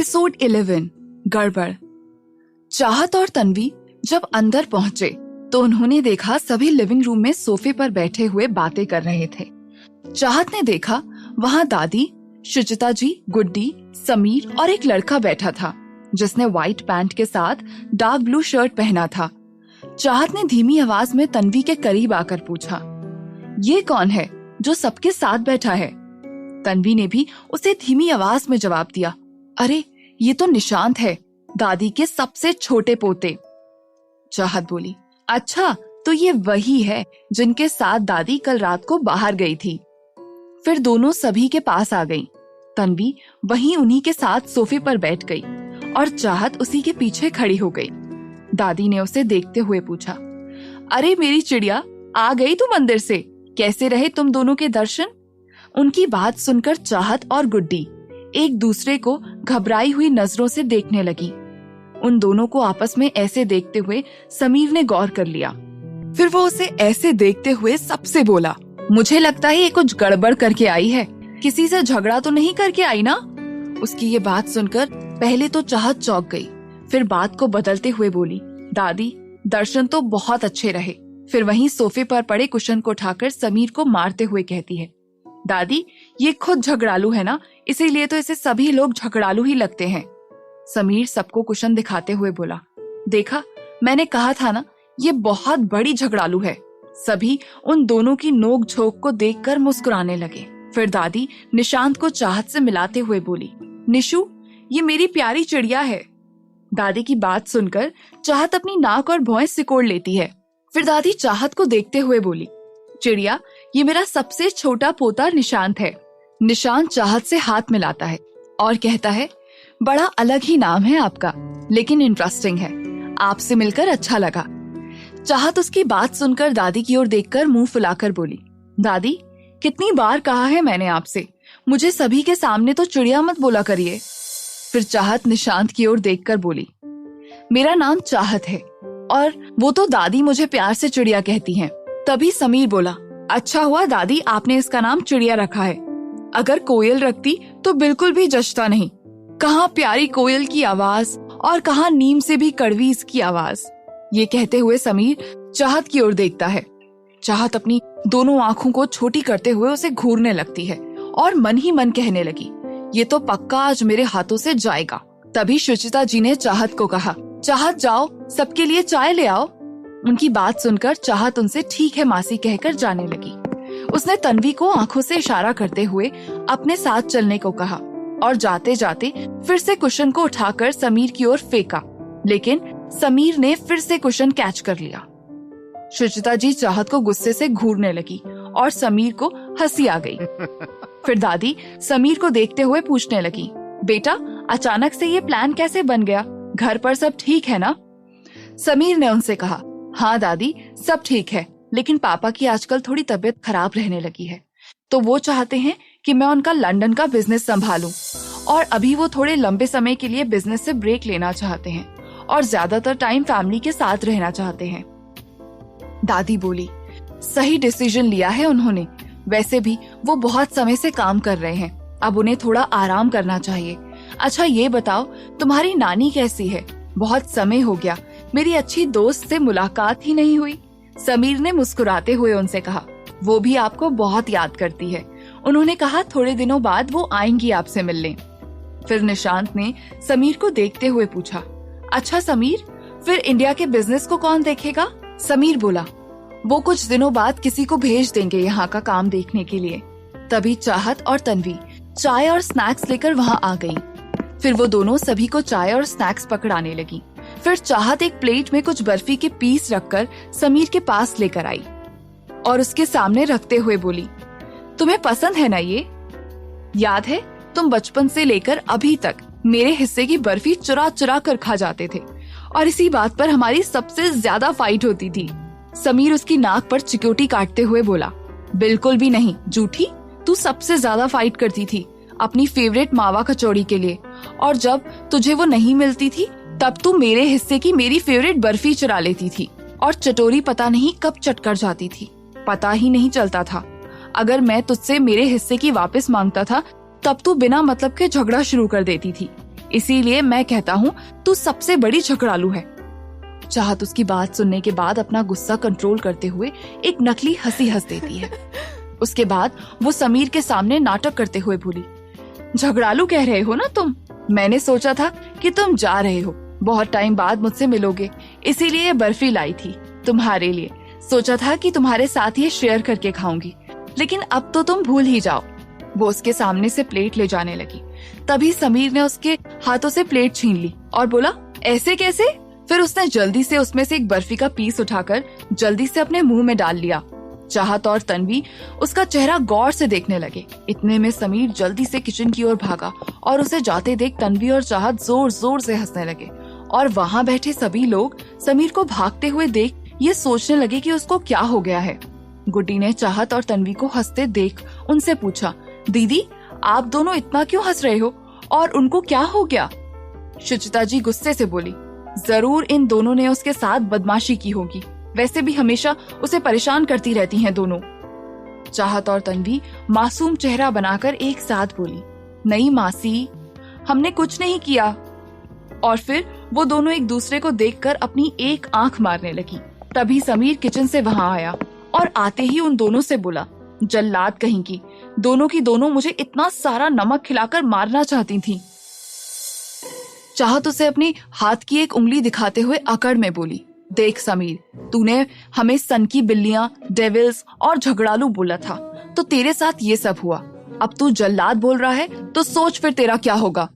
Episode 11 गड़बड़। चाहत और तन्वी जब अंदर पहुंचे तो उन्होंने देखा सभी लिविंग रूम में सोफे पर बैठे हुए बातें कर रहे थे। चाहत ने देखा वहां दादी, शुचिता जी, गुड्डी, समीर और एक लड़का बैठा था जिसने व्हाइट पैंट के साथ डार्क ब्लू शर्ट पहना था। चाहत ने धीमी आवाज में तन्वी के करीब आकर पूछा, ये कौन है जो सबके साथ बैठा है? तन्वी ने भी उसे धीमी आवाज में जवाब दिया, अरे ये तो निशांत है, दादी के सबसे छोटे पोते। चाहत बोली, अच्छा तो ये वही है जिनके साथ दादी कल रात को बाहर गई थी। फिर दोनों सभी के पास आ गईं। तन्वी वहीं उन्हीं के साथ सोफे पर बैठ गई और चाहत उसी के पीछे खड़ी हो गई। दादी ने उसे देखते हुए पूछा, अरे मेरी चिड़िया, आ गई तू मंदिर से? कैसे रहे तुम दोनों के दर्शन? उनकी बात सुनकर चाहत और गुड्डी एक दूसरे को घबराई हुई नजरों से देखने लगी। उन दोनों को आपस में ऐसे देखते हुए समीर ने गौर कर लिया। फिर वो उसे ऐसे देखते हुए सबसे बोला, मुझे लगता है ये कुछ गड़बड़ करके आई है, किसी से झगड़ा तो नहीं करके आई ना? उसकी ये बात सुनकर पहले तो चाहत चौंक गई, फिर बात को बदलते हुए बोली, दादी दर्शन तो बहुत अच्छे रहे। फिर वहीं सोफे पर पड़े कुशन को उठाकर समीर को मारते हुए कहती है, दादी ये खुद झगड़ालू है ना, इसीलिए तो इसे सभी लोग झगड़ालू ही लगते हैं। समीर सबको कुशन दिखाते हुए बोला, देखा मैंने कहा था ना, ये बहुत बड़ी झगड़ालू है। सभी उन दोनों की नोक झोंक को देखकर मुस्कुराने लगे। फिर दादी निशांत को चाहत से मिलाते हुए बोली, निशु ये मेरी प्यारी चिड़िया है। दादी की बात सुनकर चाहत अपनी नाक और भौहें सिकोड़ लेती है। फिर दादी चाहत को देखते हुए बोली, चिड़िया ये मेरा सबसे छोटा पोता निशांत है। निशांत चाहत से हाथ मिलाता है और कहता है, बड़ा अलग ही नाम है आपका, लेकिन इंटरेस्टिंग है, आपसे मिलकर अच्छा लगा। चाहत उसकी बात सुनकर दादी की ओर देखकर मुंह फुलाकर बोली, दादी कितनी बार कहा है मैंने आपसे, मुझे सभी के सामने तो चिड़िया मत बोला करिए। फिर चाहत निशांत की ओर देखकर बोली, मेरा नाम चाहत है और वो तो दादी मुझे प्यार से चिड़िया कहती हैं। तभी समीर बोला, अच्छा हुआ दादी आपने इसका नाम चिड़िया रखा है, अगर कोयल रखती तो बिल्कुल भी जचता नहीं। कहाँ प्यारी कोयल की आवाज और कहाँ नीम से भी कड़वी इसकी आवाज। ये कहते हुए समीर चाहत की ओर देखता है। चाहत अपनी दोनों आंखों को छोटी करते हुए उसे घूरने लगती है और मन ही मन कहने लगी, ये तो पक्का आज मेरे हाथों से जाएगा। तभी शुचिता जी ने चाहत को कहा, चाहत जाओ सबके लिए चाय ले आओ। उनकी बात सुनकर चाहत उनसे ठीक है मासी कहकर जाने लगी। उसने तन्वी को आंखों से इशारा करते हुए अपने साथ चलने को कहा और जाते जाते फिर से कुशन को उठाकर समीर की ओर फेंका, लेकिन समीर ने फिर से कुशन कैच कर लिया। शुचिता जी चाहत को गुस्से से घूरने लगी और समीर को हंसी आ गई। फिर दादी समीर को देखते हुए पूछने लगी, बेटा अचानक से ये प्लान कैसे बन गया? घर पर सब ठीक है ना? समीर ने उनसे कहा, हाँ दादी सब ठीक है, लेकिन पापा की आजकल थोड़ी तबीयत खराब रहने लगी है, तो वो चाहते हैं कि मैं उनका लंदन का बिजनेस संभालूं और अभी वो थोड़े लंबे समय के लिए बिजनेस से ब्रेक लेना चाहते हैं और ज्यादातर टाइम फैमिली के साथ रहना चाहते हैं। दादी बोली, सही डिसीजन लिया है उन्होंने, वैसे भी वो बहुत समय से काम कर रहे हैं, अब उन्हें थोड़ा आराम करना चाहिए। अच्छा ये बताओ तुम्हारी नानी कैसी है? बहुत समय हो गया, मेरी अच्छी दोस्त से मुलाकात ही नहीं हुई। समीर ने मुस्कुराते हुए उनसे कहा, वो भी आपको बहुत याद करती है, उन्होंने कहा थोड़े दिनों बाद वो आएंगी आपसे मिलने। फिर निशांत ने समीर को देखते हुए पूछा, अच्छा समीर फिर इंडिया के बिजनेस को कौन देखेगा? समीर बोला, वो कुछ दिनों बाद किसी को भेज देंगे यहाँ का काम देखने के लिए। तभी चाहत और तन्वी चाय और स्नैक्स लेकर वहाँ आ गई। फिर वो दोनों सभी को चाय और स्नैक्स पकड़ाने लगी। फिर चाहत एक प्लेट में कुछ बर्फी के पीस रखकर समीर के पास लेकर आई और उसके सामने रखते हुए बोली, तुम्हें पसंद है ना ये? याद है तुम बचपन से लेकर अभी तक मेरे हिस्से की बर्फी चुरा चुरा कर खा जाते थे और इसी बात पर हमारी सबसे ज्यादा फाइट होती थी। समीर उसकी नाक पर चिकोटी काटते हुए बोला, बिल्कुल भी नहीं झूठी, तू सबसे ज्यादा फाइट करती थी अपनी फेवरेट मावा कचौड़ी के लिए, और जब तुझे वो नहीं मिलती थी तब तू मेरे हिस्से की मेरी फेवरेट बर्फी चुरा लेती थी और चटोरी पता नहीं कब चट कर जाती थी, पता ही नहीं चलता था। अगर मैं तुझसे मेरे हिस्से की वापस मांगता था तब तू बिना मतलब के झगड़ा शुरू कर देती थी। इसीलिए मैं कहता हूँ तू सबसे बड़ी झगड़ालू है। चाहत उसकी बात सुनने के बाद अपना गुस्सा कंट्रोल करते हुए एक नकली हंसी हंस देती है। उसके बाद वो समीर के सामने नाटक करते हुए बोली, झगड़ालू कह रहे हो ना तुम? मैंने सोचा था कि तुम जा रहे हो, बहुत टाइम बाद मुझसे मिलोगे, इसीलिए ये बर्फी लाई थी तुम्हारे लिए। सोचा था कि तुम्हारे साथ ये शेयर करके खाऊंगी, लेकिन अब तो तुम भूल ही जाओ। वो उसके सामने से प्लेट ले जाने लगी। तभी समीर ने उसके हाथों से प्लेट छीन ली और बोला, ऐसे कैसे? फिर उसने जल्दी से उसमें से एक बर्फी का पीस उठाकर जल्दी से अपने मुंह में डाल लिया। चाहत और तन्वी उसका चेहरा गौर से देखने लगे। इतने में समीर जल्दी से किचन की ओर भागा और उसे जाते देख तन्वी और चाहत जोर जोर से हंसने लगे। और वहाँ बैठे सभी लोग समीर को भागते हुए देख ये सोचने लगे कि उसको क्या हो गया है। गुड्डी ने चाहत और तन्वी को हंसते देख उनसे पूछा, दीदी आप दोनों इतना क्यों हंस रहे हो और उनको क्या हो गया? शुचिता जी गुस्से से बोली, जरूर इन दोनों ने उसके साथ बदमाशी की होगी, वैसे भी हमेशा उसे परेशान करती रहती हैं दोनों। चाहत और तन्वी मासूम चेहरा बनाकर एक साथ बोली, नहीं मासी, हमने कुछ नहीं किया। और फिर वो दोनों एक दूसरे को देखकर अपनी एक आंख मारने लगी। तभी समीर किचन से वहां आया और आते ही उन दोनों से बोला, जल्लाद कहीं की, दोनों की दोनों मुझे इतना सारा नमक खिलाकर मारना चाहती थी। चाहत उसे अपनी हाथ की एक उंगली दिखाते हुए अकड़ में बोली, देख समीर, तूने हमें सन की बिल्लियां, डेविल्स और झगड़ालू बोला था, तो तेरे साथ ये सब हुआ। अब तू जल्लाद बोल रहा है तो सोच फिर तेरा क्या होगा।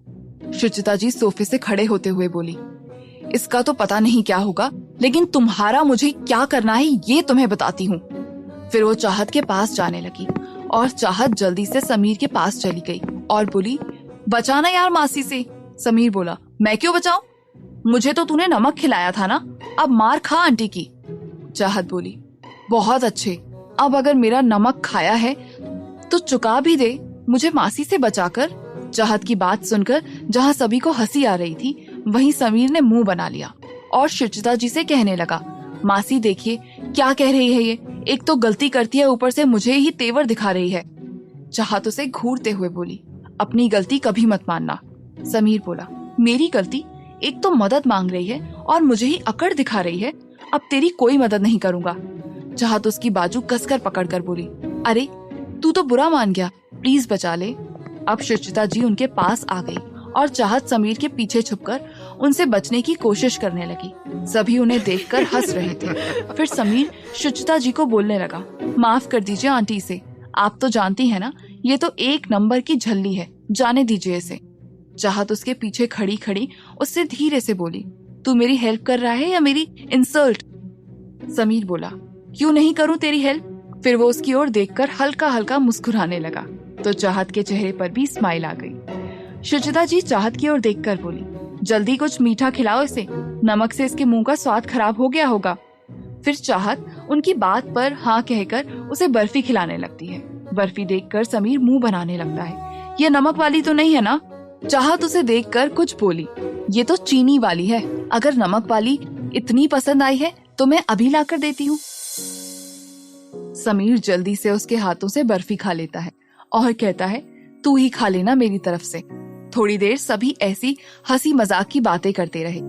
शुचिता जी सोफे से खड़े होते हुए बोली, इसका तो पता नहीं क्या होगा, लेकिन तुम्हारा मुझे क्या करना है ये तुम्हें बताती हूँ। फिर वो चाहत के पास जाने लगी और चाहत जल्दी से समीर के पास चली गई और बोली, बचाना यार मासी से। समीर बोला, मैं क्यों बचाऊं? मुझे तो तूने नमक खिलाया था ना, अब मार खा आंटी की। चाहत बोली, बहुत अच्छे, अब अगर मेरा नमक खाया है तो चुका भी दे मुझे मासी से बचाकर। चाहत की बात सुनकर जहाँ सभी को हंसी आ रही थी, वहीं समीर ने मुंह बना लिया और शुचिता जी से कहने लगा, मासी देखिए क्या कह रही है ये, एक तो गलती करती है, ऊपर से मुझे ही तेवर दिखा रही है। चाहत उसे घूरते हुए बोली, अपनी गलती कभी मत मानना। समीर बोला, मेरी गलती? एक तो मदद मांग रही है और मुझे ही अकड़ दिखा रही है, अब तेरी कोई मदद नहीं करूंगा। चाहत उसकी बाजू कसकर पकड़कर बोली, अरे तू तो बुरा मान गया, प्लीज बचा ले। अब शुचिता जी उनके पास आ गई और चाहत समीर के पीछे छुपकर उनसे बचने की कोशिश करने लगी। सभी उन्हें देखकर हंस रहे थे। फिर समीर शुचिता जी को बोलने लगा, माफ कर दीजिए आंटी से, आप तो जानती है ना ये तो एक नंबर की झल्ली है, जाने दीजिए इसे। चाहत उसके पीछे खड़ी खड़ी उससे धीरे से बोली, तू मेरी हेल्प कर रहा है या मेरी इंसल्ट? समीर बोला, क्यों नहीं करूं तेरी हेल्प। फिर वो उसकी ओर देखकर हल्का हल्का मुस्कुराने लगा तो चाहत के चेहरे पर भी स्माइल आ गई। शुचिता जी चाहत की ओर देखकर बोली, जल्दी कुछ मीठा खिलाओ इसे, नमक से इसके मुंह का स्वाद खराब हो गया होगा। फिर चाहत उनकी बात पर हाँ कहकर उसे बर्फी खिलाने लगती है। बर्फी देखकर समीर मुंह बनाने लगता है, ये नमक वाली तो नहीं है ना? चाहत उसे देखकर कुछ बोली, ये तो चीनी वाली है, अगर नमक वाली इतनी पसंद आई है तो मैं अभी लाकर देती हूँ। समीर जल्दी से उसके हाथों से बर्फी खा लेता है और कहता है, तू ही खा लेना मेरी तरफ से। थोड़ी देर सभी ऐसी हंसी मजाक की बातें करते रहे।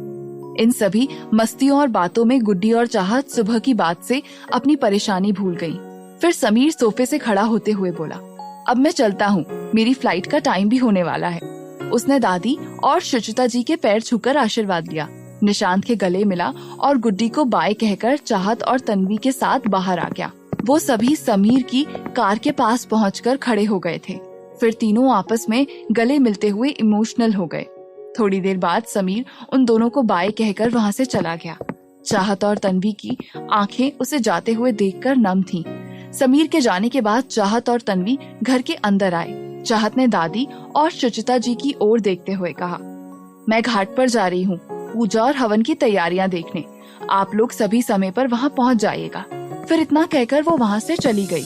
इन सभी मस्तियों और बातों में गुड्डी और चाहत सुबह की बात से अपनी परेशानी भूल गई। फिर समीर सोफे से खड़ा होते हुए बोला, अब मैं चलता हूँ, मेरी फ्लाइट का टाइम भी होने वाला है। उसने दादी और शुचिता जी के पैर छूकर आशीर्वाद लिया, निशांत के गले मिला और गुड्डी को बाय कहकर चाहत और तन्वी के साथ बाहर आ गया। वो सभी समीर की कार के पास पहुंचकर खड़े हो गए थे। फिर तीनों आपस में गले मिलते हुए इमोशनल हो गए। थोड़ी देर बाद समीर उन दोनों को बाय कहकर वहां से चला गया। चाहत और तन्वी की आंखें उसे जाते हुए देखकर नम थीं। समीर के जाने के बाद चाहत और तन्वी घर के अंदर आए। चाहत ने दादी और शुचिता जी की ओर देखते हुए कहा, मैं घाट पर जा रही हूँ पूजा और हवन की तैयारियां देखने, आप लोग सभी समय पर वहाँ पहुँच जाइएगा। फिर इतना कहकर वो वहाँ से चली गई।